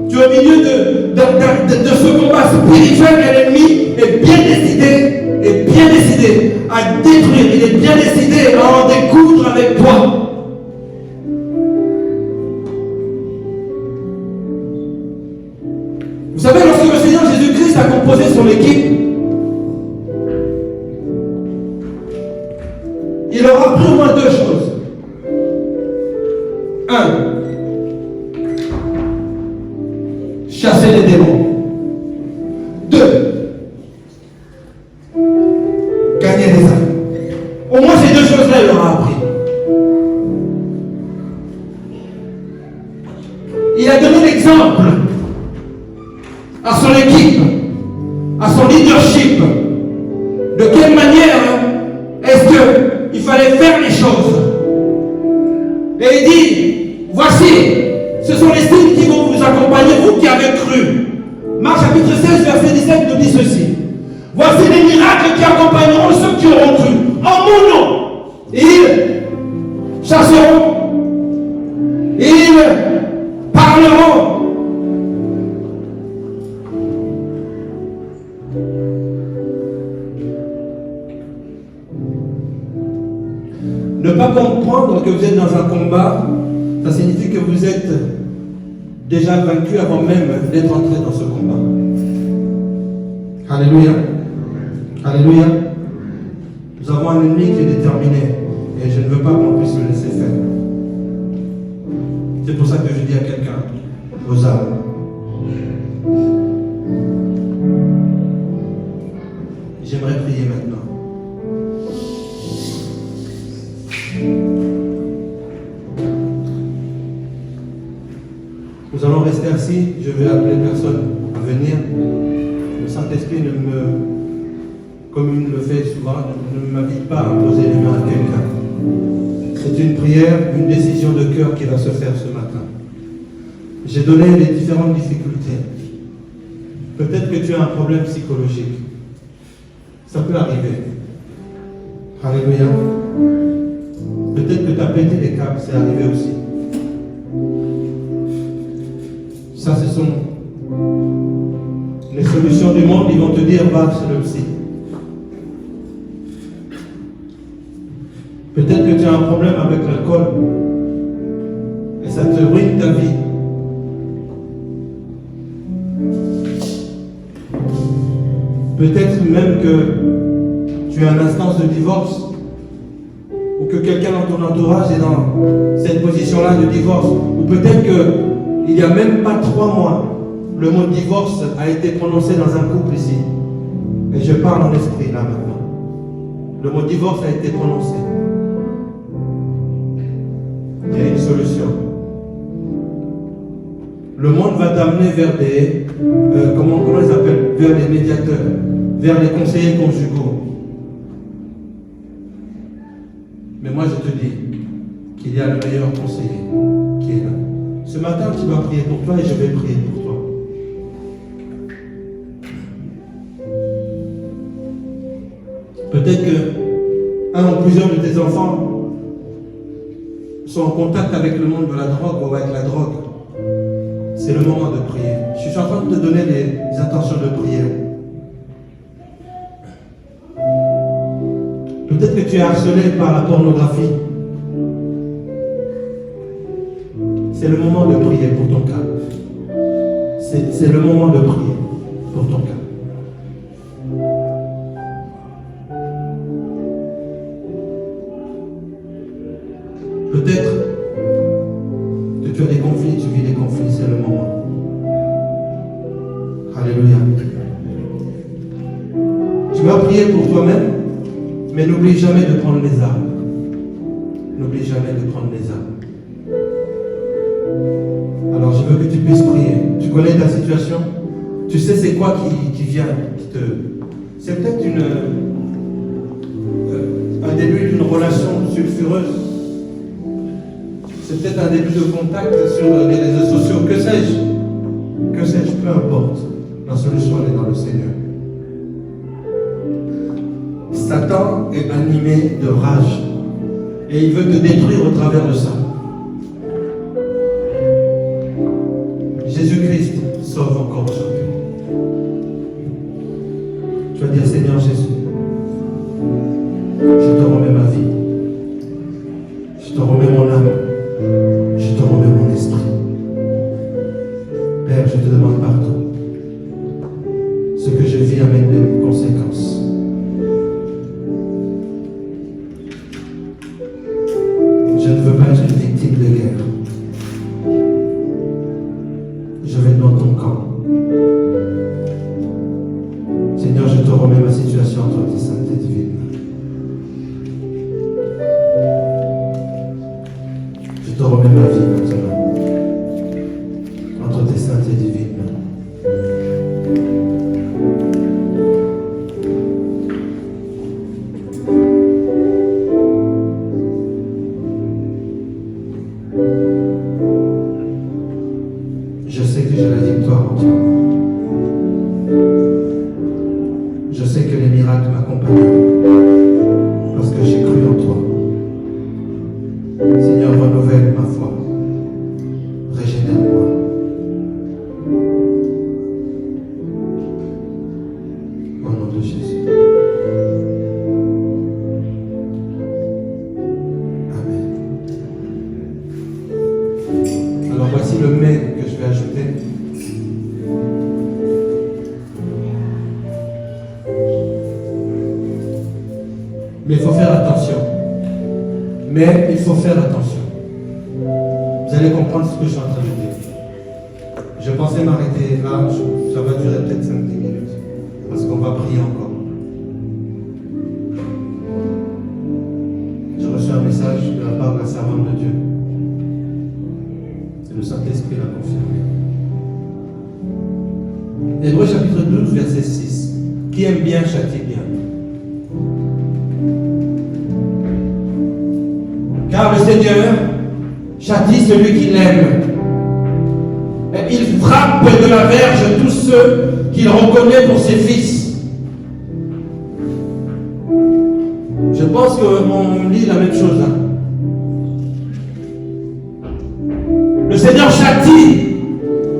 Tu es au milieu de ce combat spirituel et l'ennemi est bien décidé à détruire. Il est bien décidé à en découdre avec toi. Vous savez, lorsque le Seigneur Jésus-Christ a composé son équipe, il leur a appris au moins deux choses. Un, chasser les démons. Deux, gagner des âmes. Au moins ces deux choses-là, il leur a appris. Il a donné l'exemple à son équipe, à son leadership, de quelle manière est-ce qu'il fallait faire les choses. Et il dit, voici, ce sont les signes qui vont vous accompagner, vous qui avez cru. Marc chapitre 16, verset 17 nous dit ceci. Voici les miracles qui accompagneront ceux qui auront cru. En mon nom, ils chasseront, ils parleront. Ne pas comprendre que vous êtes dans un combat, ça signifie que vous êtes déjà vaincu avant même d'être entré dans ce combat. Alléluia. Alléluia. Nous avons un ennemi qui est déterminé et je ne veux pas qu'on puisse le laisser faire. C'est pour ça que je dis à quelqu'un, vos armes. J'aimerais prier maintenant. Nous allons rester assis. Je vais appeler personne à venir. Le Saint-Esprit comme il le fait souvent, ne m'invite pas à poser les mains à quelqu'un. C'est une prière, une décision de cœur qui va se faire ce matin. J'ai donné les différentes difficultés. Peut-être que tu as un problème psychologique. Ça peut arriver. Alléluia. Peut-être que tu as pété les câbles, c'est arrivé aussi. Ça, ce sont les solutions du monde. Ils vont te dire, va chez le psy. Peut-être que tu as un problème avec l'alcool et ça te ruine ta vie. Peut-être même que tu as une instance de divorce ou que quelqu'un dans ton entourage est dans cette position-là de divorce. Ou peut-être qu'il n'y a même pas 3 mois, le mot divorce a été prononcé dans un couple ici. Et je parle en esprit là maintenant. Le mot divorce a été prononcé. Il y a une solution. Le monde va t'amener vers des, comment ils appellent, vers les médiateurs, vers les conseillers conjugaux. Mais moi je te dis qu'il y a le meilleur conseiller, qui est là. Ce matin, tu vas prier pour toi et je vais prier pour toi. Peut-être que un ou plusieurs de tes enfants sont en contact avec le monde de la drogue ou avec la drogue. C'est le moment de prier. Je suis en train de te donner les intentions de prière. Peut-être que tu es harcelé par la pornographie. C'est le moment de prier pour ton cas. C'est le moment de prier pour ton cas. Peut-être que tu as des conflits, tu vis des conflits, c'est le moment. Alléluia. Tu vas prier pour toi-même, mais n'oublie jamais de prendre les armes. N'oublie jamais de prendre les armes. Alors je veux que tu puisses prier. Tu connais ta situation? Tu sais c'est quoi qui vient te... C'est peut-être un début d'une relation sulfureuse. C'est peut-être un début de contact sur les réseaux sociaux. Que sais-je? Que sais-je? Peu importe. La solution elle est dans le Seigneur. Satan est animé de rage. Et il veut te détruire au travers de ça. Jésus-Christ sauve encore aujourd'hui. Tu vas dire, Seigneur Jésus, je te remets ma vie. Je te remets mon âme. Je te remets mon esprit. Père, je te demande pardon. Ce que je vis amène des conséquences. Je ne veux pas être une victime de guerre. Je vais dans ton camp. Seigneur, je te remets ma situation entre tes saintes et divines. Je te remets ma vie maintenant. Entre tes saintes et divines. Je sais que j'ai la victoire en toi. Je sais que les miracles m'accompagnent parce que j'ai cru en toi. Seigneur, renouvelle ma foi. Régénère-moi. Au nom de Jésus. Amen. Alors voici le mais que je vais ajouter. Mais il faut faire attention. Mais il faut faire attention. Vous allez comprendre ce que je suis en train de dire. Je pensais m'arrêter là, ça va durer peut-être 5-10 minutes. Parce qu'on va prier encore. J'ai reçu un message de la part de la servante de Dieu. Et le Saint-Esprit l'a confirmé. Hébreux chapitre 12, verset 6. Qui aime bien châtie bien. Car le Seigneur châtie celui qui l'aime. Et il frappe de la verge tous ceux qu'il reconnaît pour ses fils. Je pense qu'on lit la même chose là. Le Seigneur châtie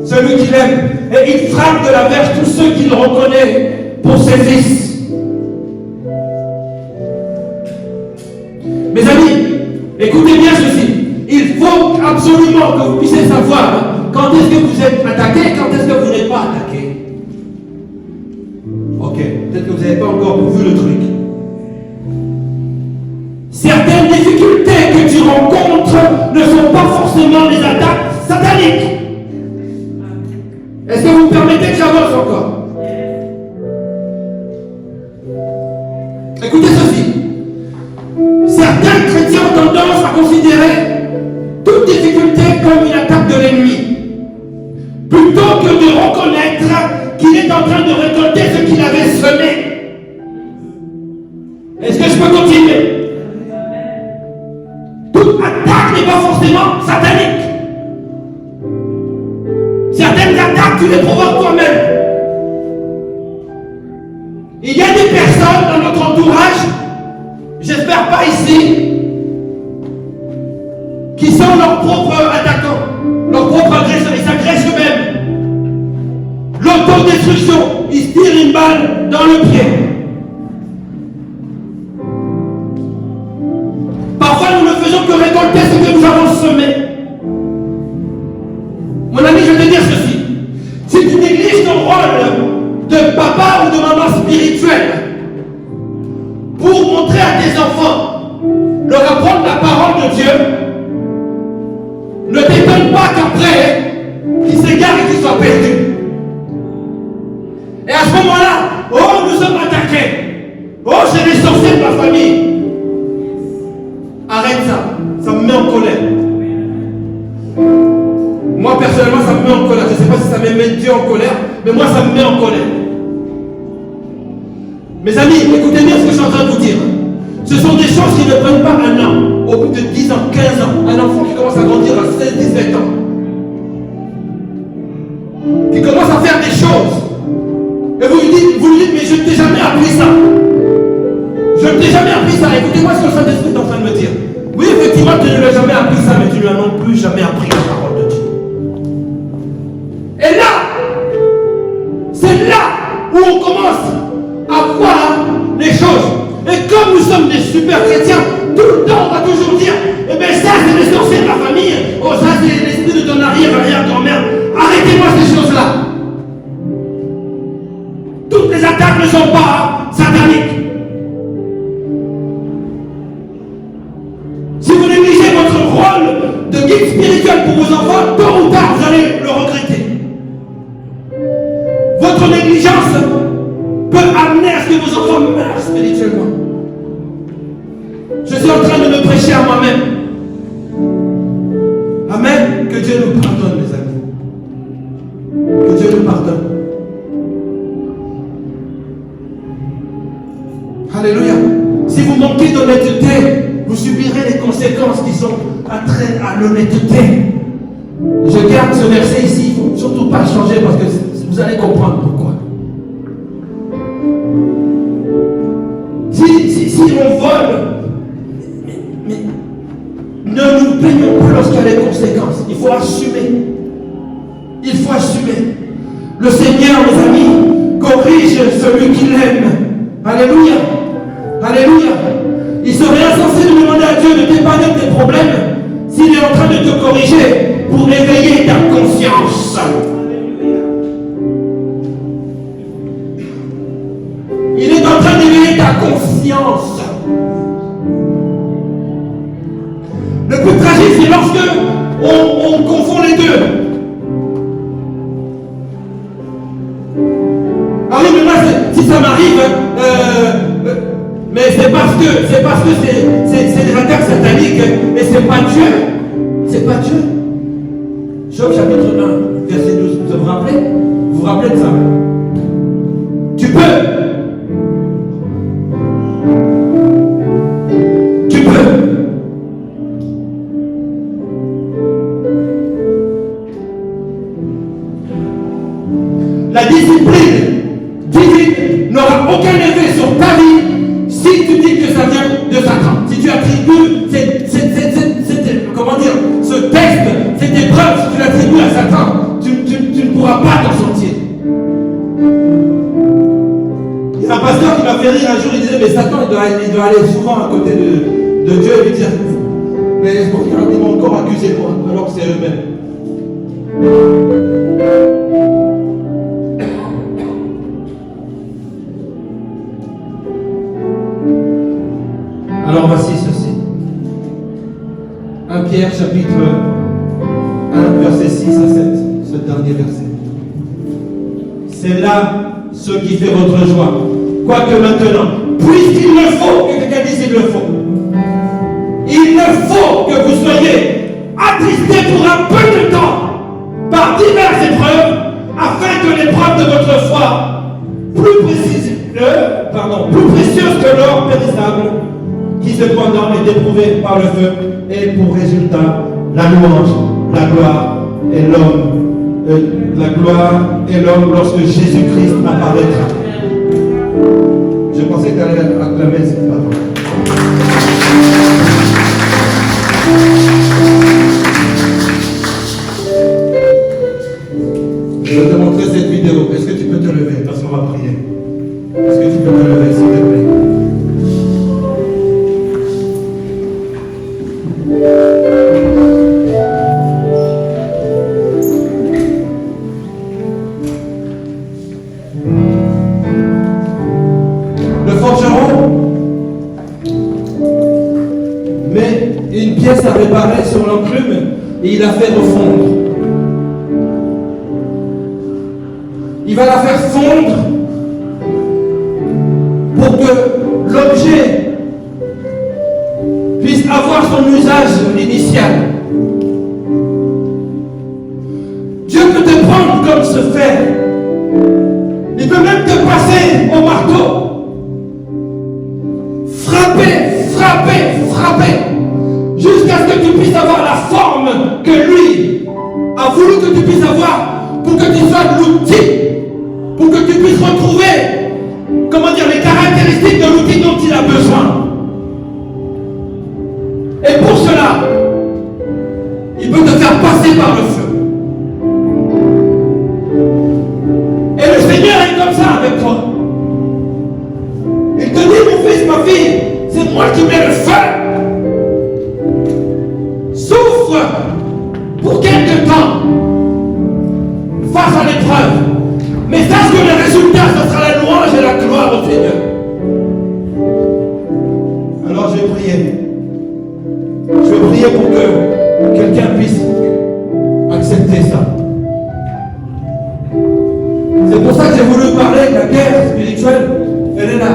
celui qui l'aime. Et il frappe de la verge tous ceux qu'il reconnaît pour ses fils. Mes amis, écoutez bien ceci. Il faut absolument que vous puissiez savoir quand est-ce que vous êtes attaqué et quand est-ce que vous n'êtes pas attaqué. Ok, peut-être que vous n'avez pas encore vu le truc. Certaines difficultés que tu rencontres ne sont pas forcément des attaques sataniques. Est-ce que vous me permettez que j'avance encore? Écoutez ceci. Certains chrétiens ont tendance à considérer toute difficulté comme une attaque de l'ennemi, plutôt que de reconnaître qu'il est en train de récolter ce qu'il avait semé. Est-ce que je peux continuer? Toute attaque n'est pas forcément satanique. attaques, tu les provoques toi-même. Il y a des personnes dans notre entourage, j'espère pas ici, qui sont leurs propres attaquants, leurs propres agresseurs. Ils s'agressent eux-mêmes. L'autodestruction, ils se tirent une balle dans le pied. Parfois, nous ne faisons que récolter ce que nous avons semé. Mon ami, je vais te dire ceci. Si tu négliges ton rôle de papa ou de maman spirituelle pour montrer à tes enfants, leur apprendre la parole de Dieu, ne t'étonne pas qu'après, qu'ils s'égarent et qu'ils soient perdus. Et à ce moment-là, oh, nous sommes attaqués. Oh, c'est les sorciers de ma famille. Arrête ça. Ça me met en colère. Moi, personnellement, ça me met en colère. Je ne sais pas si ça me met Dieu en colère, mais moi, ça me met en colère. Mes amis, écoutez bien ce que je suis en train de vous dire. Ce sont des choses qui ne prennent pas un an. Au bout de 10 ans, 15 ans, un enfant qui commence à grandir à 16, 17 ans, qui commence à faire des choses. Et vous lui dites, mais je ne t'ai jamais appris ça. Je ne t'ai jamais appris ça. Écoutez-moi ce que le Saint-Esprit est en train de me dire. Oui, effectivement, tu ne lui as jamais appris ça, mais tu ne lui as non plus jamais appris la parole de Dieu. Et là, c'est là où on commence à voir les choses. Et comme nous sommes des super chrétiens, tout le temps on va toujours dire, eh bien ça c'est les sorciers de la famille, oh ça c'est l'esprit de ton arrière-grand-mère. Arrêtez-moi ces choses-là. Toutes les attaques ne sont pas sataniques. Si vous négligez votre rôle de guide spirituel pour vos enfants, tôt ou tard vous allez le regretter. Votre négligence peut amener à ce que vos enfants meurent spirituellement. Je suis en train de me prêcher à moi-même. Amen. Que Dieu nous pardonne, mes amis. Que Dieu nous pardonne. Alléluia. Si vous manquez d'honnêteté, vous subirez les conséquences qui sont attraites à l'honnêteté. Je garde ce verset ici. Il ne faut surtout pas changer parce que vous allez comprendre pourquoi. Si on vole, mais ne nous plaignons pas lorsqu'il y a les conséquences. Il faut assumer. Il faut assumer. Le Seigneur, mes amis, corrige celui qu'il aime. Alléluia. Alléluia. Il serait insensé de demander à Dieu de t'épargner tes problèmes s'il est en train de te corriger pour éveiller ta conscience. Il est en train d'éveiller ta conscience. Le plus tragique, c'est lorsque on confond les deux. Ah oui, mais moi, si ça m'arrive, mais c'est parce que c'est des attaques sataniques et c'est pas Dieu. C'est pas Dieu. Job chapitre 1, verset 12. Vous vous rappelez? Vous vous rappelez de ça? Tu peux. La discipline divine n'aura aucun effet sur ta vie si tu dis que ça vient de Satan. Si tu attribues comment dire, ce texte, cette épreuve, si tu l'attribues à Satan, tu ne pourras pas t'en sortir. Il y a un pasteur qui m'a fait rire un jour, il disait, mais Satan, il doit aller souvent à côté de Dieu et lui dire, mais ils m'ont encore accusé moi, alors que c'est eux-mêmes. Alors voici ceci. 1 Pierre chapitre 1 verset 6 à 7, ce dernier verset. C'est là ce qui fait votre joie. Quoique maintenant, puisqu'il le faut, que quelqu'un dise il le faut. Il le faut que vous soyez attristés pour un peu de temps par diverses épreuves, afin que l'épreuve de votre foi, plus précieuse que l'or périssable, qui cependant est éprouvé par le feu, et pour résultat la louange, la gloire et la gloire et l'homme lorsque Jésus-Christ apparaîtra. Je pensais que tu allais acclamer cette parole. Je vais te montrer cette vidéo. Est-ce que tu peux te lever? Parce qu'on va prier. Est-ce que tu peux te lever, s'il te plaît? Le forgeron met une pièce à réparer sur l'enclume et il la fait refondre. Il va la faire fondre pour que l'objet puisse avoir son usage initial. Dieu peut te prendre comme ce fer. Il peut même te passer au marteau. Frapper, jusqu'à ce que tu puisses avoir la forme que lui a voulu que tu puisses avoir pour que tu sois l'outil, pour que tu puisses retrouver, les caractéristiques de l'outil dont il a besoin. Et pour cela, il peut te faire passer par le feu. Et le Seigneur est comme ça avec toi. Il te dit, mon fils, ma fille, c'est moi qui mets le feu. Souffre pour quelque temps face à l'épreuve. Mais sache que le résultat, ce sera la louange et la gloire au Seigneur. Alors je vais prier. Je vais prier pour que quelqu'un puisse accepter ça. C'est pour ça que j'ai voulu parler de la guerre spirituelle. Elle est là.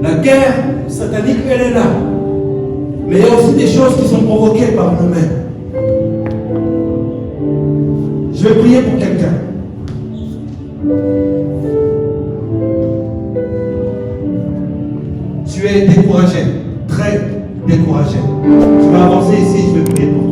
La guerre satanique, elle est là. Mais il y a aussi des choses qui sont provoquées par nous-mêmes. Je vais prier pour quelqu'un. Tu es découragé, très découragé. Tu vas avancer ici, je vais prier pour toi.